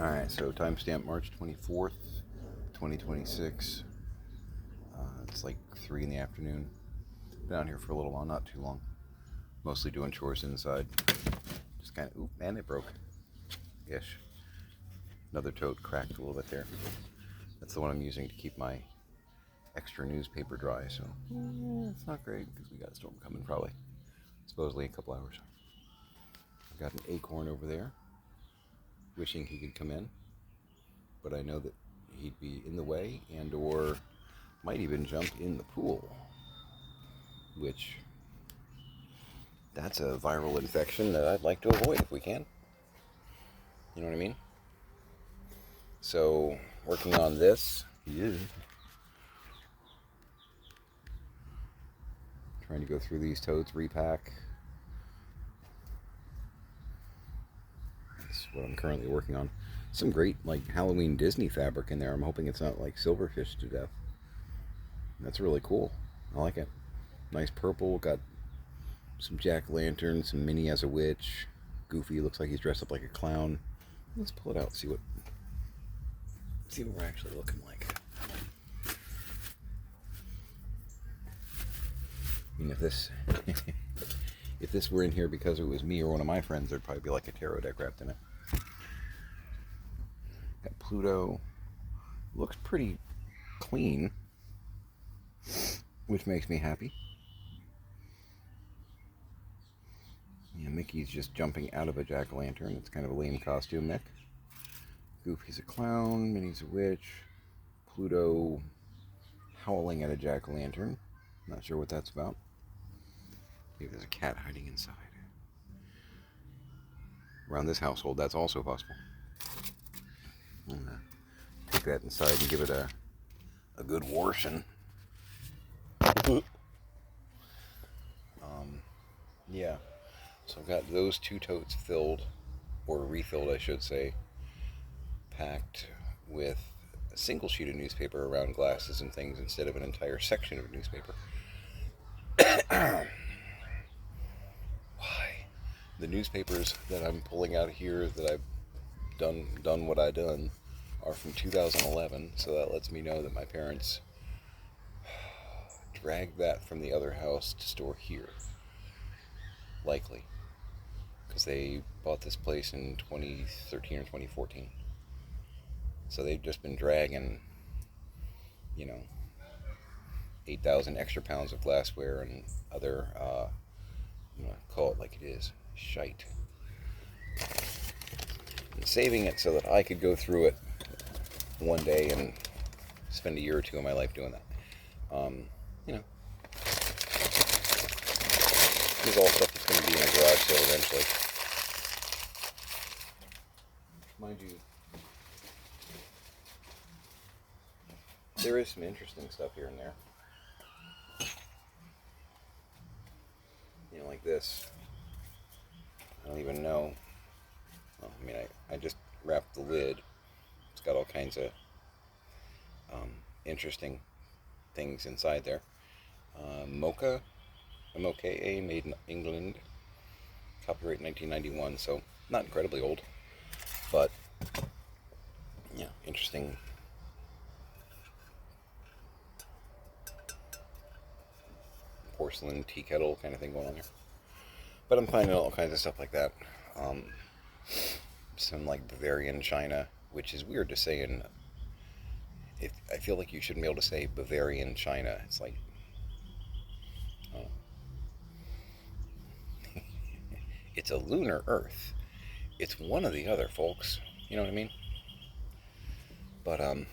Alright, so timestamp March 24th, 2026. It's like 3 in the afternoon. Been out here for a little while, not too long. Mostly doing chores inside. Just kind of, and it broke. Ish. Another tote cracked a little bit there. That's the one I'm using to keep my extra newspaper dry, so it's not great because we got a storm coming probably. Supposedly in a couple hours. I've got an acorn over there, wishing he could come in, but I know that he'd be in the way and or might even jump in the pool, which that's a viral infection that I'd like to avoid if we can. You know what I mean? So, working on this. He is. Trying to go through these totes, repack. That's what I'm currently working on. Some great, like, Halloween Disney fabric in there. I'm hoping it's not, like, silverfish to death. That's really cool. I like it. Nice purple. Got some jack-o'-lantern, some Minnie as a witch. Goofy looks like he's dressed up like a clown. Let's pull it out, see what we're actually looking like. I mean, if this were in here because it was me or one of my friends, there'd probably be like a tarot deck wrapped in it. Got Pluto. Looks pretty clean, which makes me happy. Yeah, Mickey's just jumping out of a jack-o'-lantern. It's kind of a lame costume, Mick. Goofy's a clown, Minnie's a witch, Pluto howling at a jack-o'-lantern. Not sure what that's about. Maybe there's a cat hiding inside. Around this household, that's also possible. I'm gonna take that inside and give it a good washing. Yeah. So I've got those two totes filled, or refilled, I should say, packed with a single sheet of newspaper around glasses and things instead of an entire section of newspaper. Why? The newspapers that I'm pulling out here that I've done what I done are from 2011, so that lets me know that my parents dragged that from the other house to store here. Likely. Because they bought this place in 2013 or 2014. So they've just been dragging, 8,000 extra pounds of glassware and other, call it like it is, shite. And saving it so that I could go through it one day and spend a year or two of my life doing that. This is all stuff that's going to be in a garage sale eventually. Mind you, there is some interesting stuff here and there. Like this. I don't even know. Well, I just wrapped the lid. It's got all kinds of interesting things inside there. Mocha, M-O-K-A, made in England. Copyright 1991, so not incredibly old. But, yeah, interesting. Porcelain tea kettle kind of thing going on there. But I'm finding all kinds of stuff like that. Some like Bavarian china, which is weird to say I feel like you shouldn't be able to say Bavarian china. It's like, it's a lunar Earth. It's one or the other, folks. You know what I mean? But, so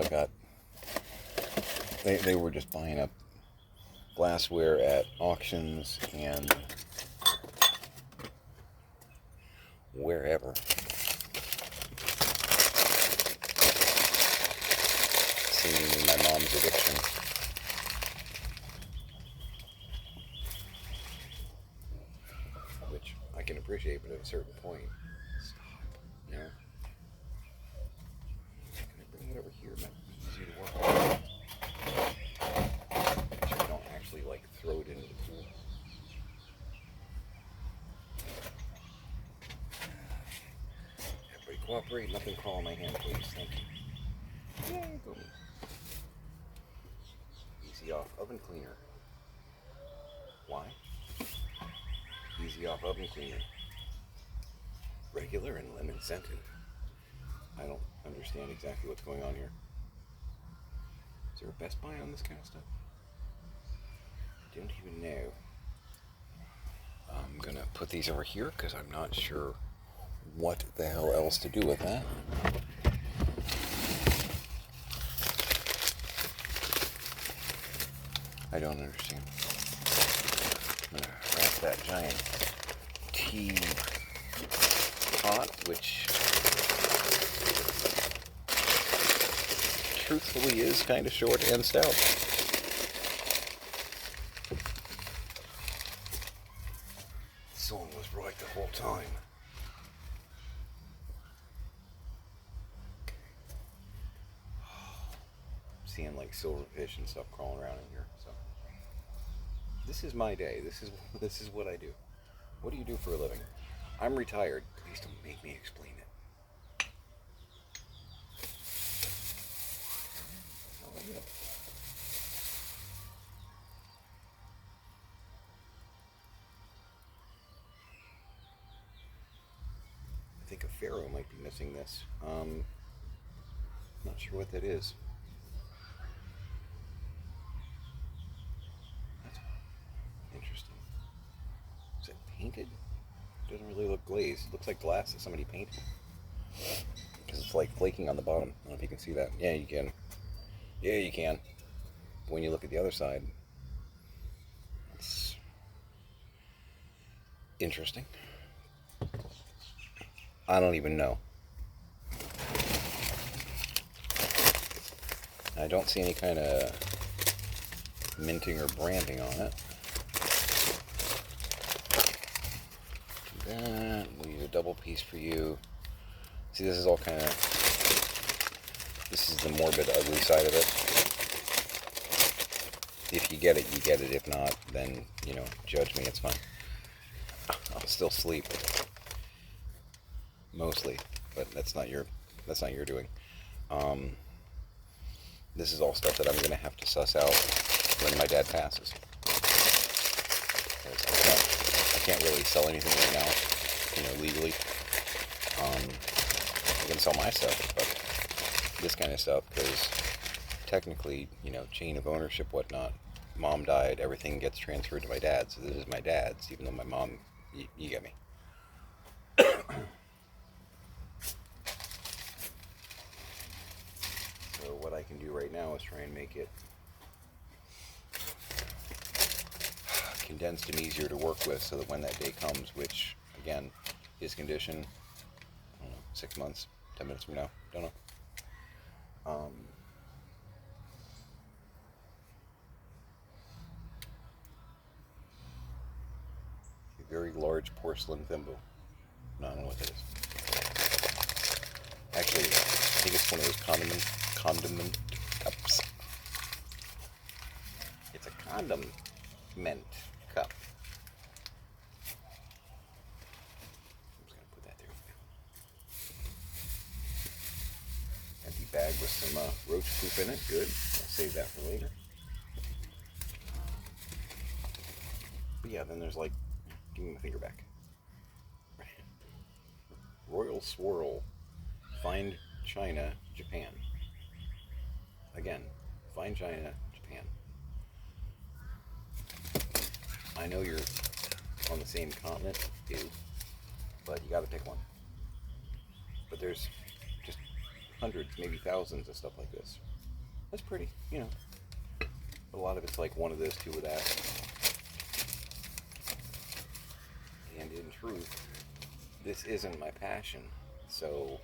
I've got, they were just buying up glassware at auctions and wherever. Seemingly my mom's addiction. Which I can appreciate, but at a certain point, stop, Can I bring it over here? It might be easier to work on. So I don't actually, throw it into the pool. cooperate. Nothing crawl on my hand, please. Thank you. Yay, go me. Easy off oven cleaner. Why? Easy off oven cleaner. Regular and lemon scented. I don't understand exactly what's going on here. Is there a Best Buy on this kind of stuff? I don't even know. I'm gonna put these over here because I'm not sure what the hell else to do with that. I don't understand. I'm gonna wrap that giant tea pot, which truthfully is kind of short and stout. Song was right the whole time. Seeing like silverfish and stuff crawling around in here. So this is my day. This is what I do. What do you do for a living? I'm retired. Please don't make me explain it. Oh, yeah. I think a pharaoh might be missing this. Not sure what that is. That's interesting. Is it painted? It doesn't really look glazed. It looks like glass that somebody painted. Because it's like flaking on the bottom. I don't know if you can see that. Yeah, you can. Yeah, you can. But when you look at the other side, it's interesting. I don't even know. I don't see any kind of minting or branding on it. Do that. We'll use a double piece for you. See, this is all kind of... This is the morbid, ugly side of it. If you get it, you get it. If not, then, you know, judge me. It's fine. I'll still sleep. Mostly. But that's not your doing. This is all stuff that I'm going to have to suss out when my dad passes. I can't really sell anything right now, you know, legally. I can sell my stuff, but this kind of stuff, because technically, you know, chain of ownership, whatnot, mom died, everything gets transferred to my dad, so this is my dad's, even though my mom, you get me. So what I can do right now is try and make it condensed and easier to work with, so that when that day comes, which, again, his condition, I don't know, 6 months, 10 minutes from now, don't know. A very large porcelain thimble. No, I don't know what that is. Actually, I think it's one of those condiment cups. It's a condiment cup. I'm just going to put that there. Empty bag with some roach poop in it. Good. I'll save that for later. But yeah, then there's like, give me my finger back. Royal Swirl. Fine China, Japan. Again, Fine China, Japan. I know you're on the same continent, too, but you gotta pick one. But there's just hundreds, maybe thousands of stuff like this. That's pretty, you know. But a lot of it's like one of this, two of that. And in truth, this isn't my passion, so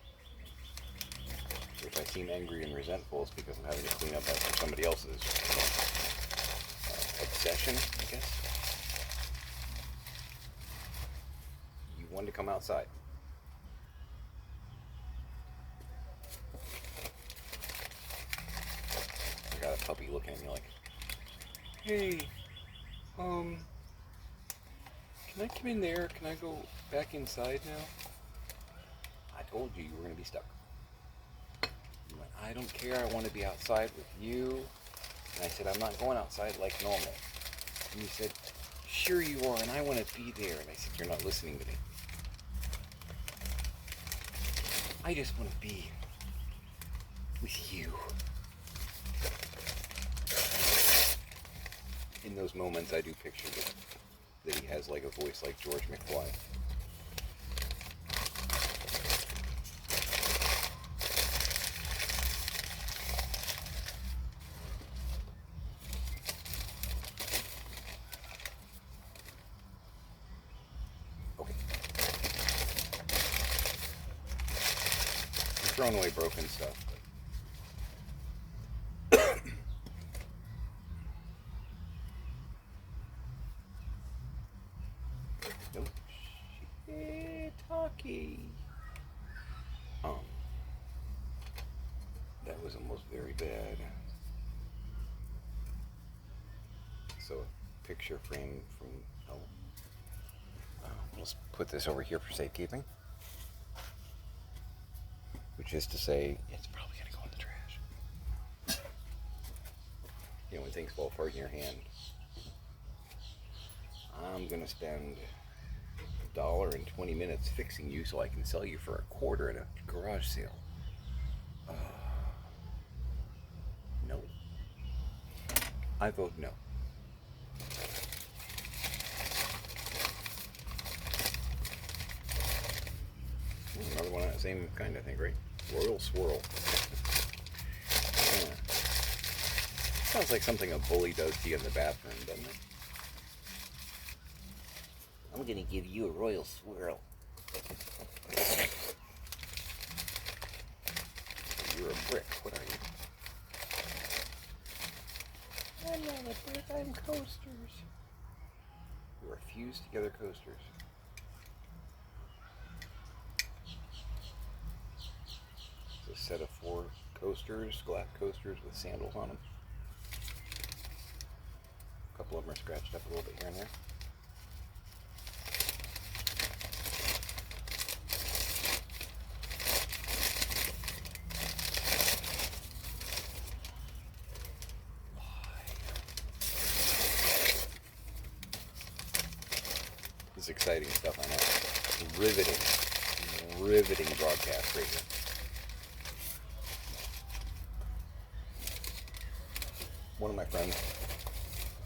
if I seem angry and resentful, it's because I'm having to clean up after somebody else's obsession, I guess. You wanted to come outside. I got a puppy looking at me like, hey, can I come in there? Can I go back inside now? I told you you were going to be stuck. You went, I don't care, I want to be outside with you. And I said, I'm not going outside like normal. And you said, sure you are, and I want to be there. And I said, you're not listening to me. I just want to be with you. In those moments, I do picture that he has like a voice like George McFly. Okay. I'm throwing away broken stuff. That was almost very bad. So a picture frame from, let's put this over here for safekeeping. Which is to say, it's probably going to go in the trash. You know, when things fall apart in your hand. I'm going to spend $1 and 20 minutes fixing you so I can sell you for $25 at a garage sale. No. I vote no. Another one of that same kind, I think, right? Royal Swirl. Yeah. Sounds like something a bully does to you in the bathroom, doesn't it? I'm gonna give you a Royal Swirl. You're a brick. What are you? I'm not a brick. I'm coasters. You are fused together coasters. It's a set of 4 coasters, glass coasters with sandals on them. A couple of them are scratched up a little bit here and there. This is exciting stuff, I know. Riveting broadcast right here. One of my friends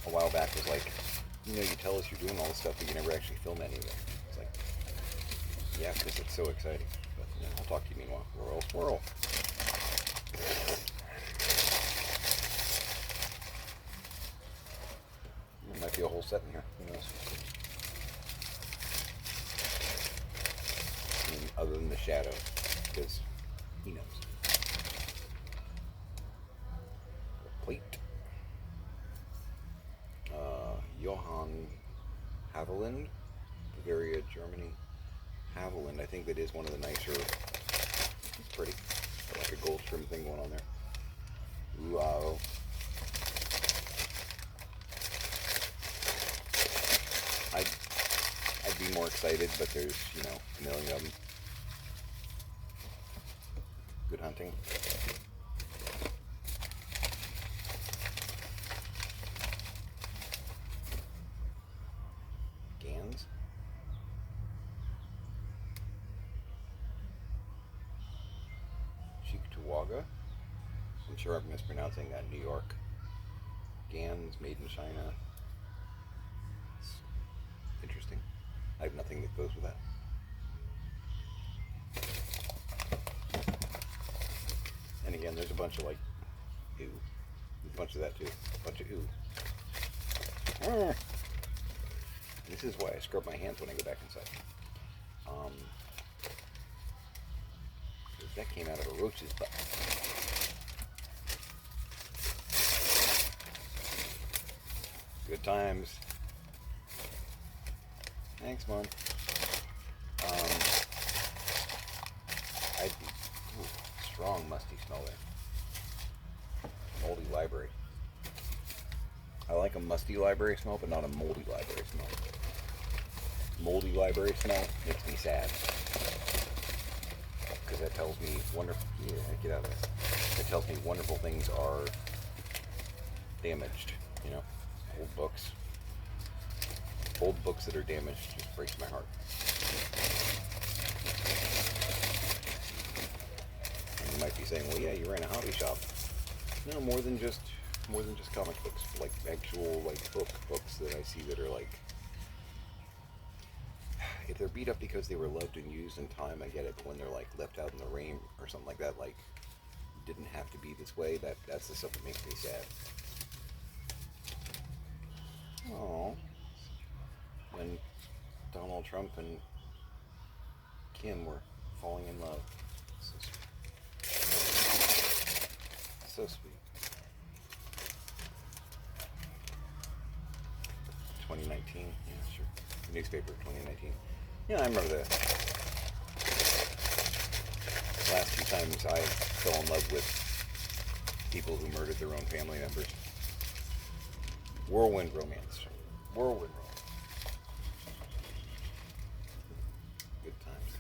a while back was like, you know, you tell us you're doing all this stuff, but you never actually film any of it. It's like, yeah, because it's so exciting. But you know, I'll talk to you meanwhile. Royal Swirl. There might be a whole set in here. Who knows? I mean, other than the shadow, because he knows. Plate. Johann Haviland, Bavaria, Germany. Haviland, I think that is one of the nicer. It's pretty. Got like a gold trim thing going on there. Wow. I'd be more excited, but there's, you know, a million of them. Good hunting. Gans. Cheektowaga. I'm sure I'm mispronouncing that. New York. Gans, made in China. It's interesting. I have nothing that goes with that. And again, there's a bunch of like, ooh. There's a bunch of that too. A bunch of ooh. This is why I scrub my hands when I go back inside. That came out of a roach's butt. Good times. Thanks, Mom. Strong musty smell there. Moldy library. I like a musty library smell, but not a moldy library smell. Moldy library smell makes me sad. because that tells me wonderful. Yeah, get out of there. That tells me wonderful things are damaged. You know, old books. Old books that are damaged just breaks my heart. And you might be saying, well, yeah, you ran a hobby shop. No, more than just comic books, like actual books that I see that are like, if they're beat up because they were loved and used in time, I get it. But when they're like left out in the rain or something like that, like didn't have to be this way, that's the stuff that makes me sad. Oh, when Donald Trump and Kim were falling in love, so sweet. 2019, yeah, sure. The newspaper, 2019. Yeah, I remember the last few times I fell in love with people who murdered their own family members. Whirlwind romance. Whirlwind romance. Good times.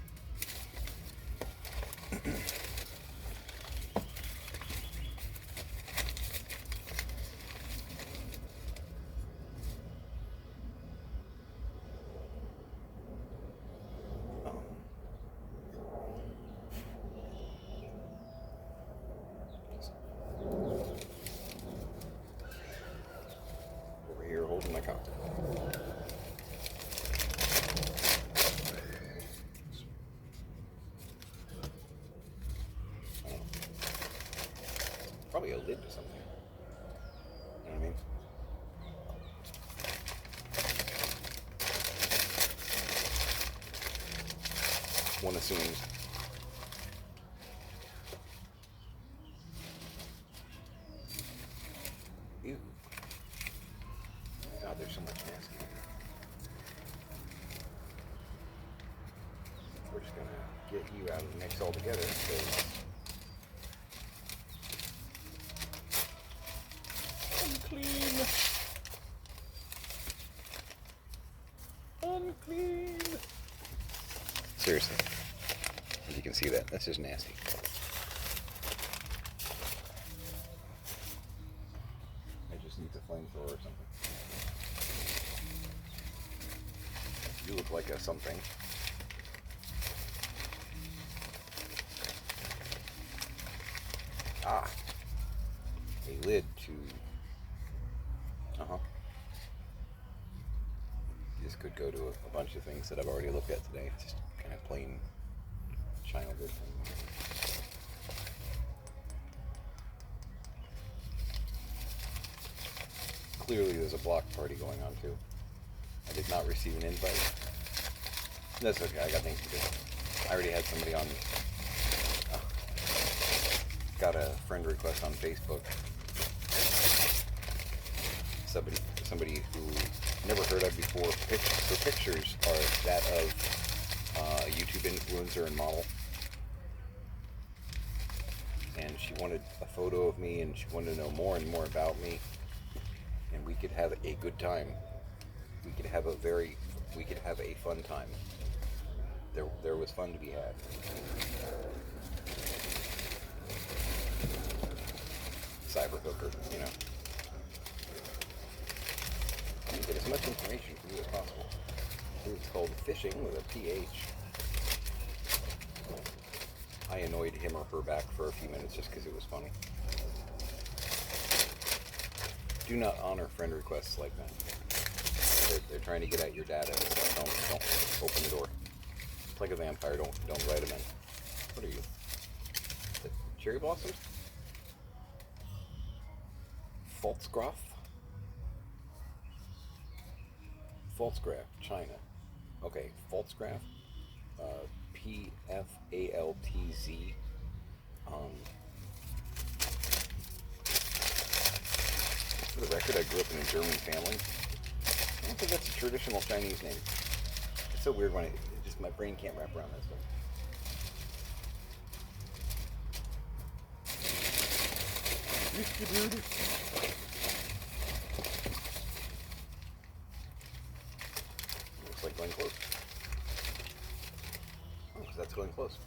Over here holding my cocktail. Probably a lid to something. You know what I mean? One assumes. Ew. God, there's so much nasty. We're just gonna get you out of the mix altogether. Unclean. Unclean. Seriously. As you can see that's just nasty. I just need a flamethrower or something. You look like a something. Ah. A lid to... This could go to a bunch of things that I've already looked at today. Just kind of plain China good thing. Clearly there's a block party going on too. I did not receive an invite. That's okay, I got things to do. I already had somebody on... got a friend request on Facebook. Somebody who never heard of before. Her pictures are that of a YouTube influencer and model. And she wanted a photo of me, and she wanted to know more and more about me. And we could have a good time. We could have a fun time. There was fun to be had. Cyber hooker, you know. You get as much information from you as possible. It's called phishing with a PH. I annoyed him or her back for a few minutes just because it was funny. Do not honor friend requests like that. They're trying to get at your data. So don't open the door. It's like a vampire. Don't write them in. What are you? The cherry blossoms? Pfalzgraf? Pfalzgraf, China. Okay, Pfalzgraf. Pfaltz. For the record, I grew up in a German family. I don't think that's a traditional Chinese name. It's so weird when my brain can't wrap around that stuff. Looks like Glenn Close. Oh, because that's Glenn Close.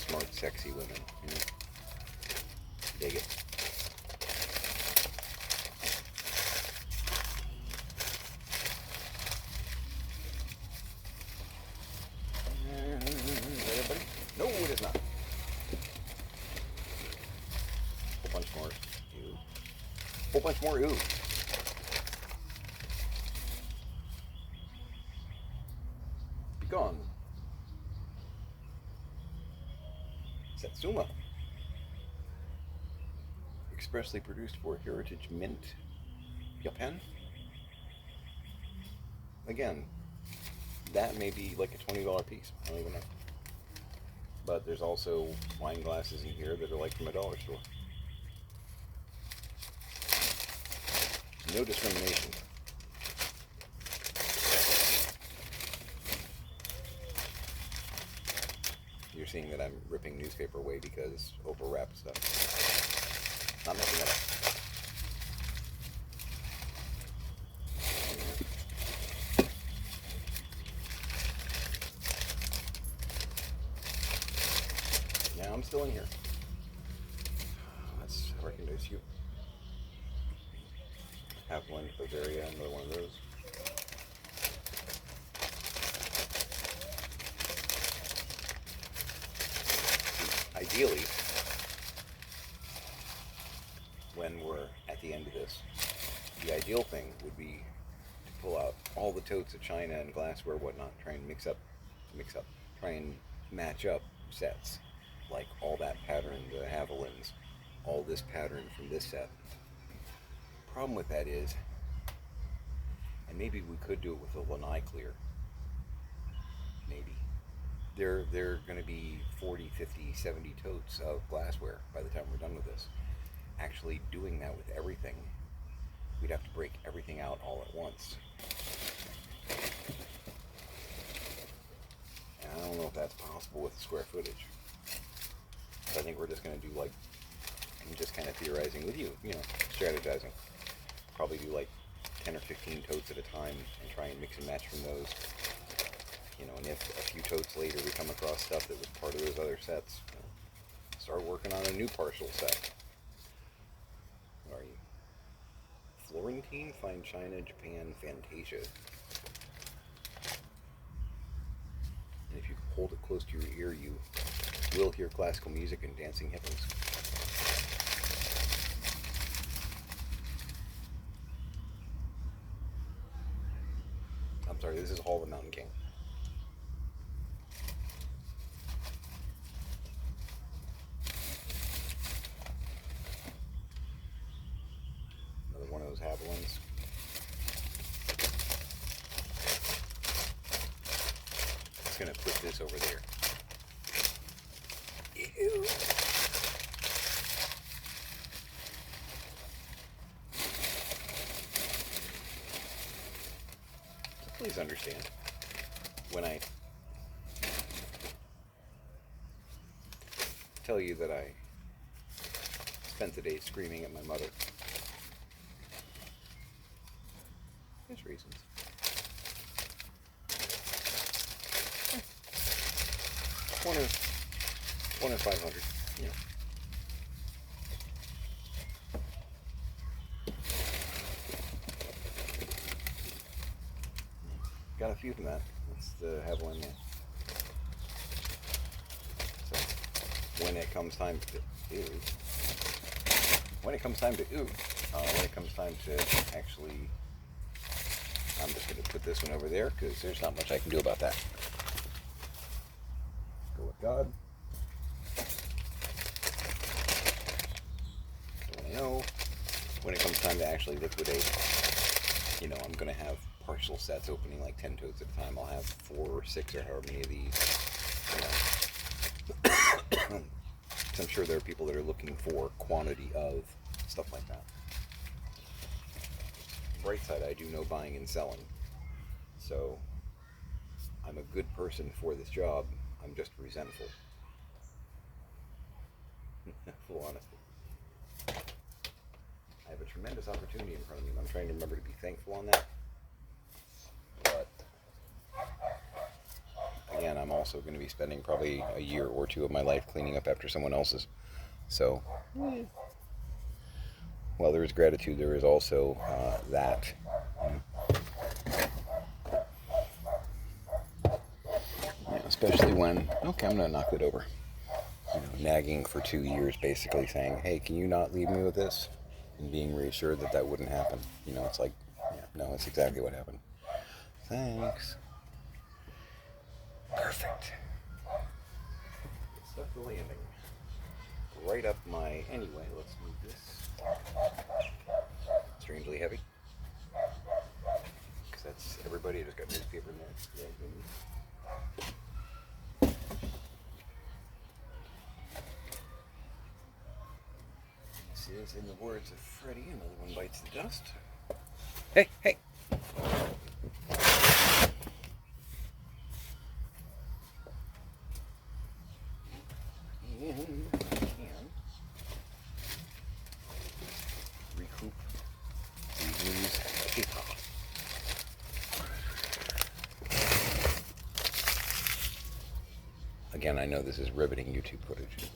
smart, sexy women. You know? Dig it. Everybody? No, it is not. Whole bunch more. Ew. Whole bunch more. Ooh. Be gone. Satsuma. Expressly produced for Heritage Mint, Japan. Again, that may be like a $20 piece. I don't even know. But there's also wine glasses in here that are like from a dollar store. No discrimination. You're seeing that I'm ripping newspaper away because overwrapped stuff. Not messing it up. Now I'm still in here. Let's recognize you. Haviland, Bavaria, another one of those. Ideally, when we're at the end of this, the ideal thing would be to pull out all the totes of china and glassware, whatnot, try and try and match up sets, like all that pattern, the Havilands, all this pattern from this set. Problem with that is, and maybe we could do it with a lanai clear, maybe. They're going to be 40, 50, 70 totes of glassware by the time we're done with this. Actually doing that with everything, we'd have to break everything out all at once. And I don't know if that's possible with the square footage. So I think we're just going to do like, I'm just kind of theorizing with you, strategizing. Probably do like 10 or 15 totes at a time and try and mix and match from those. And if a few totes later we come across stuff that was part of those other sets, start working on a new partial set. What are you? Florentine, Fine China, Japan, Fantasia. And if you hold it close to your ear, you will hear classical music and dancing hippos. I'm sorry, this is Hall of the Mountain King. Another one of those Havilands. Just gonna put this over there. Ew. Please understand, when I tell you that I spent the day screaming at my mother, there's reasons. One in 500, Got a few from that. That's the Haviland there. So when it comes time to actually, I'm just going to put this one over there because there's not much I can do about that. Go with God. Don't know. When it comes time to actually liquidate, I'm going to have partial sets opening like 10 totes at a time. I'll have 4 or 6 or however many of these. So I'm sure there are people that are looking for quantity of stuff like that. Bright side, I do know buying and selling. So I'm a good person for this job. I'm just resentful. Full honesty. I have a tremendous opportunity in front of me, and I'm trying to remember to be thankful on that. But again, I'm also also going to be spending probably a year or two of my life cleaning up after someone else's. So, while there is gratitude, there is also that. Especially when, okay, I'm going to knock it over. Nagging for 2 years, basically saying, hey, can you not leave me with this? And being reassured that that wouldn't happen. It's like, yeah, no, it's exactly what happened. Thanks. Perfect. Stuff the landing. Right up my, anyway, let's move this. Strangely heavy. Because that's everybody, just got newspaper in there. Yeah, this is, in the words of Freddie, another one bites the dust. Hey, hey! And I can recoup the used paper. Again, I know this is riveting YouTube footage.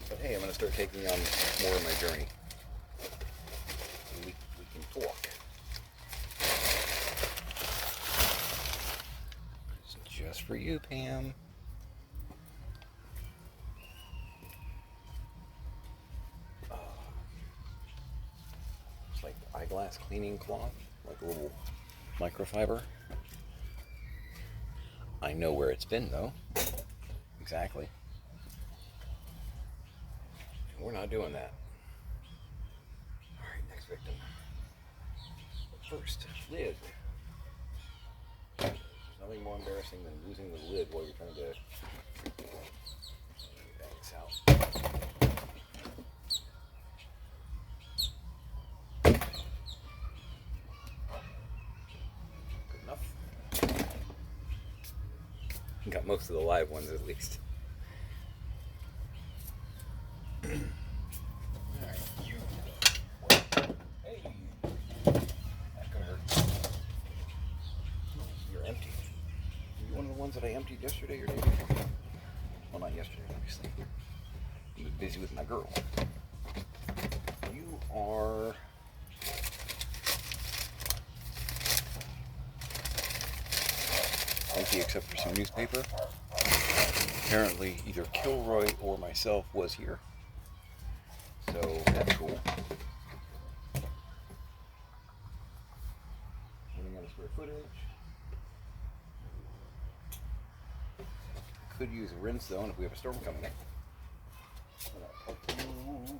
But hey, I'm going to start taking on more of my journey. And we can talk. It's just for you, Pam. It's like eyeglass cleaning cloth, like a little microfiber. I know where it's been, though. Exactly. We're not doing that. Alright, next victim. But first, lid. There's nothing more embarrassing than losing the lid while you're trying to X out. Good enough. Got most of the live ones at least. Alright, you. Hey! That could hurt. You're empty. Are you one of the ones that I emptied yesterday or day before? Well, not yesterday, obviously. I was busy with my girl. You are... empty except for some newspaper. Apparently either Kilroy or myself was here. So that's cool. Running out of square footage. Could use a rinse zone if we have a storm coming in. I'll put you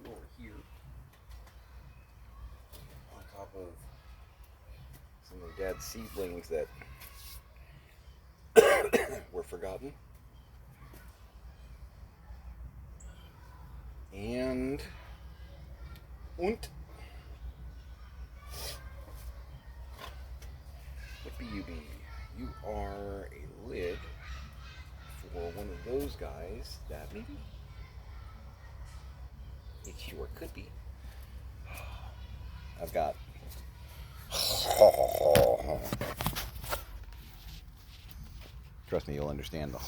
over here on top of some of Dad's seedlings that were forgotten. And what be you be? You are a lid for one of those guys that maybe it sure could be. I've got trust me, you'll understand the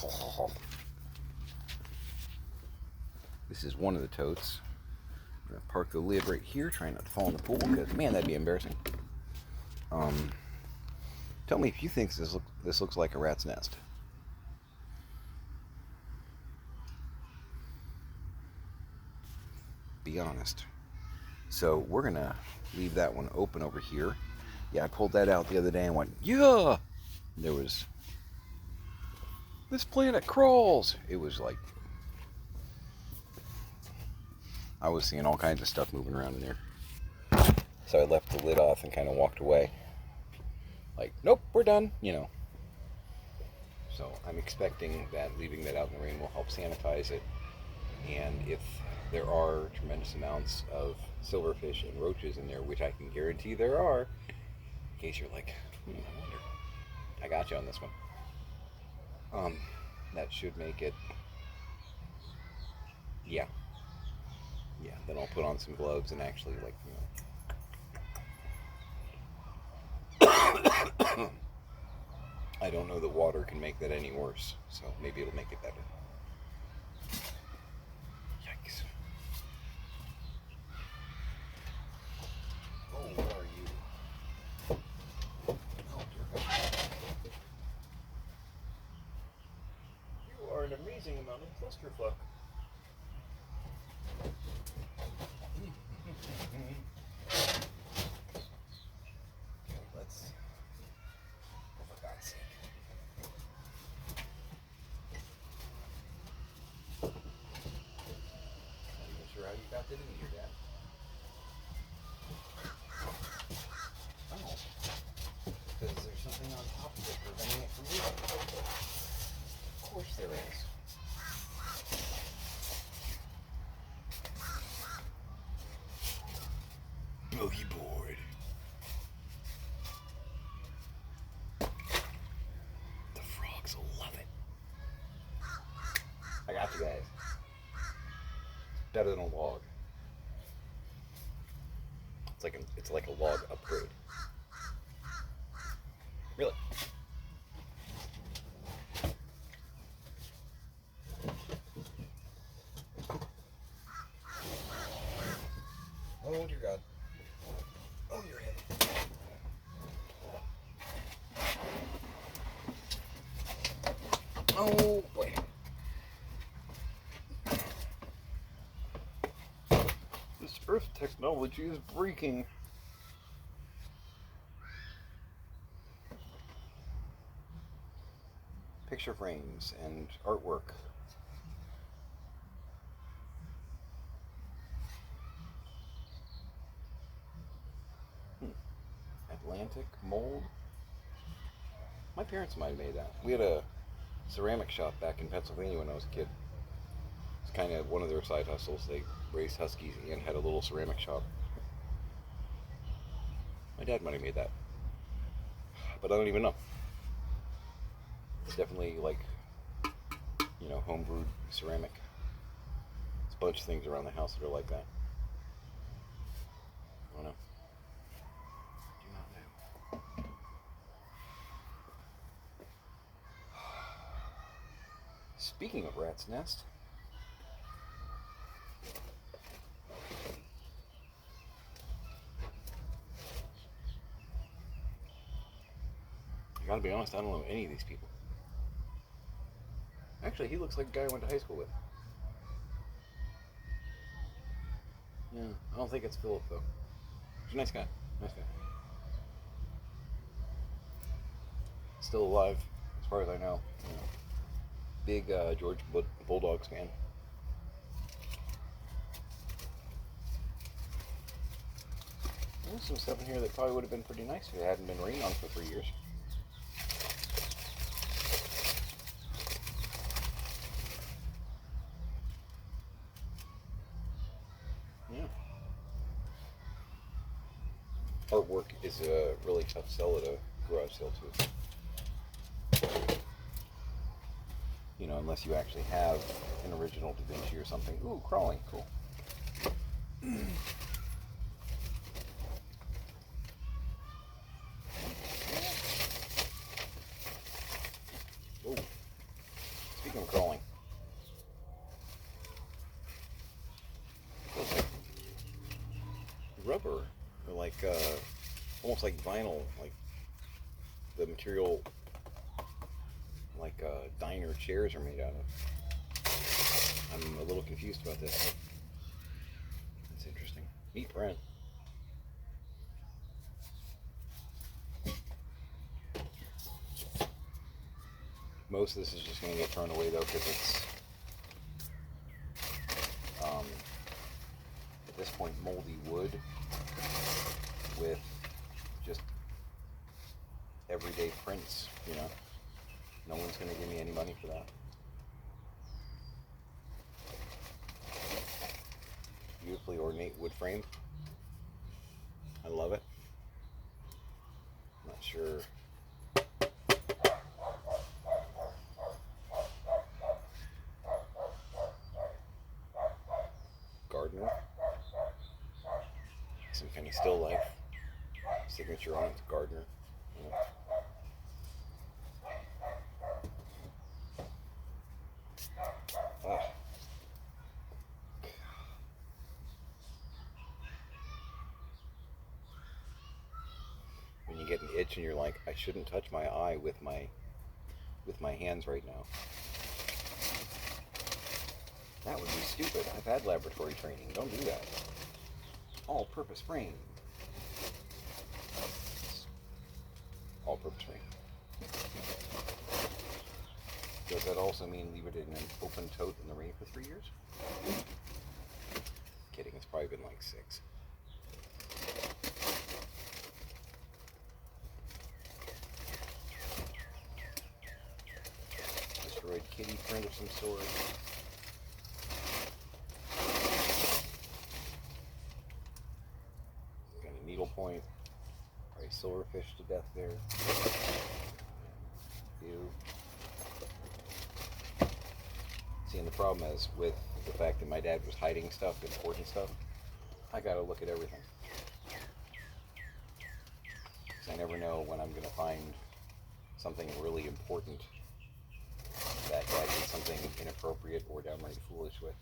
This is one of the totes. I'm gonna park the lid right here, trying not to fall in the pool, because man, that'd be embarrassing. Tell me if you think this looks like a rat's nest. Be honest. So we're gonna leave that one open over here. Yeah, I pulled that out the other day and went, yeah! There was, this planet crawls! It was like, I was seeing all kinds of stuff moving around in there. So I left the lid off and kind of walked away. Like, nope, we're done, So I'm expecting that leaving that out in the rain will help sanitize it. And if there are tremendous amounts of silverfish and roaches in there, which I can guarantee there are, in case you're like, I wonder, I got you on this one. That should make it, yeah, then I'll put on some gloves and actually, I don't know that water can make that any worse, so maybe it'll make it better. Yikes. Oh, where are you? Oh, dear God. You are an amazing amount of clusterfuck. Let's... For God's sake. Not even sure how you got that in here, Dad. Oh. Because there's something on top of it preventing it from moving. Of course there is. Boogie board. The frogs will love it. I got you guys. Better than a log. It's like a log upgrade. Really? Oh dear God. Oh, your head. Oh boy. This Earth technology is breaking. Picture frames and artwork. Atlantic mold. My parents might have made that. We had a ceramic shop back in Pennsylvania when I was a kid. It's kind of one of their side hustles. They raised huskies and had a little ceramic shop. My dad might have made that, but I don't even know. It's definitely like, you know, homebrewed ceramic. There's a bunch of things around the house that are like that. I don't know. Do not know. Speaking of rat's nest, I gotta be honest, I don't know any of these people. Actually, he looks like a guy I went to high school with. Yeah, I don't think it's Philip though. He's a nice guy. Nice guy. Still alive, as far as I know. You know, big George Bulldogs fan. There's some stuff in here that probably would have been pretty nice if it hadn't been rained on for 3 years. Yeah. Artwork is a really tough sell at a garage sale too. You know, unless you actually have an original Da Vinci or something. Ooh, crawling, cool. Ooh. Speaking of crawling, feels like rubber, or like almost like vinyl, like the material, like diner chairs are made out of. I'm a little confused about this. That's interesting. Neat print. Most of this is just going to get thrown away though, because it's at this point moldy wood with just everyday prints. You know, no one's going to give me any money for that. Beautifully ornate wood frame. I love it. I'm not sure. Gardner. Some kind of still life signature on it. Gardner. get an itch and you're like, I shouldn't touch my eye with my hands right now. That would be stupid. I've had laboratory training. Don't do that. All-purpose brain. All-purpose brain. Does that also mean leave it in an open tote in the rain for 3 years? Kidding, it's probably been like 6. Destroyed kitty print of some sort. Got a needle point. Probably silverfish to death there. Ew. See, and the problem is with the fact that my dad was hiding stuff, important stuff, I gotta look at everything. Because I never know when I'm gonna find something really important that dad did something inappropriate or downright foolish with.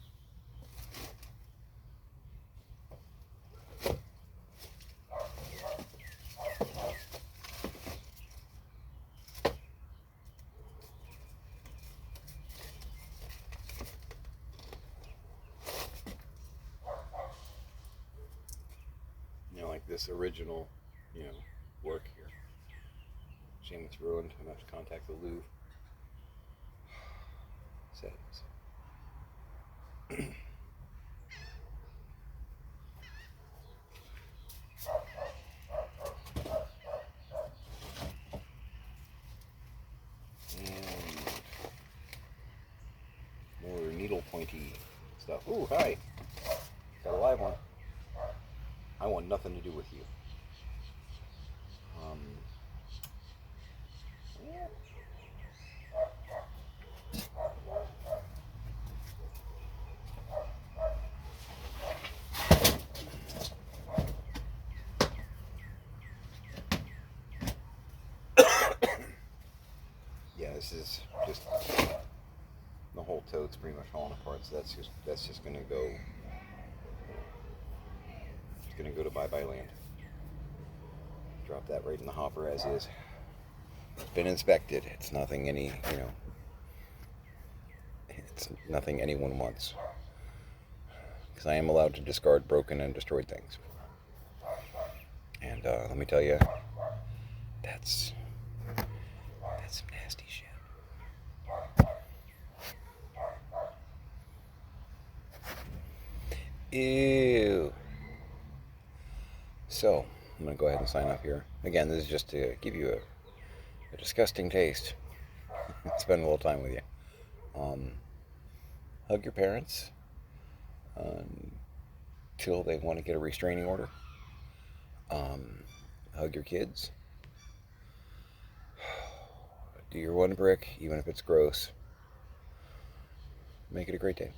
You know, like this original, work here. Shame it's ruined. I'm gonna have to contact the Louvre. Settings. And more needle pointy stuff. Ooh, hi. Got a live one. I want nothing to do with you. Yeah, this is just the whole toad's pretty much falling apart. So that's just gonna go. It's gonna go to bye-bye land. Drop that right in the hopper as is. It's been inspected. It's nothing it's nothing anyone wants. Because I am allowed to discard broken and destroyed things. And let me tell you, that's some nasty shit. Ew. So, I'm going to go ahead and sign off here. Again, this is just to give you a disgusting taste. Spend a little time with you. Hug your parents till they want to get a restraining order. Hug your kids. Do your one brick, even if it's gross. Make it a great day.